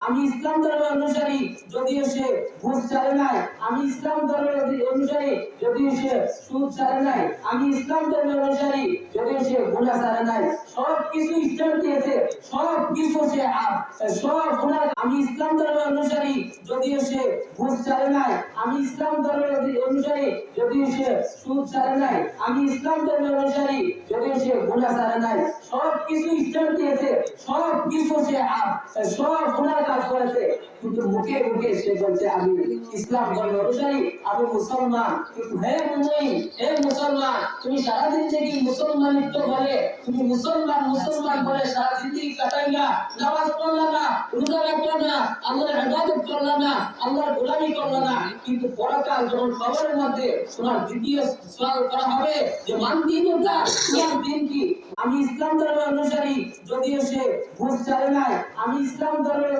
আমি ইসলাম ধর্মের অনুসারী, যদিও সে ঘুষ ছাড়ে নাই। আমি ইসলাম ধর্মের অনুসারী, যদিও সে সুদ ছাড়ে নাই। আমি ইসলাম ধর্মের অনুসারী, যদিও সে গুনাহ ছাড়ে নাই। সব কিছু ইসলাম দিয়েছে, সব কিছু সে সব গুনাহ। আমি ইসলাম ধর্মের অনুসারী, যদিও সে ঘুষ ছাড়ে নাই। আমি ইসলাম ধর্মের অনুসারী, যদিও সে সুদ ছাড়ে নাই। আমি ইসলাম ধর্মের অনুসারী, যদিও সে গুনাহ ছাড়ে নাই। সব কিছু ইসলাম দিয়েছে, সব কিছু সে সব গুনাহ কাজ করেছে, কিন্তু মুখে মুখে সে বলছে আমি ইসলাম ধর্মের অনুসারী, আমি মুসলমান। কিন্তু হে মুমিন, হে মুসলমান, তুমি সারাদিন থেকে মুসলমানিত্ব বলে, তুমি মুসলমান মুসলমান বলে সারা জিন্দগি কাটাইলা, নামাজ পড়লা না, রোজা রাখলা না, আল্লাহর ইবাদত করলা না, আল্লাহর গোলামি করলা না, কিন্তু পরকাল যখন কবরের মধ্যে তোমার দ্বিতীয় সওয়াল করা হবে যে মান দিনুল্লাহ, তোমার দিন কি? আমি ইসলাম ধর্মের অনুসারী, যদিও সে ঘুষ ছাড়ে নাই। আমি ইসলাম ধর্মের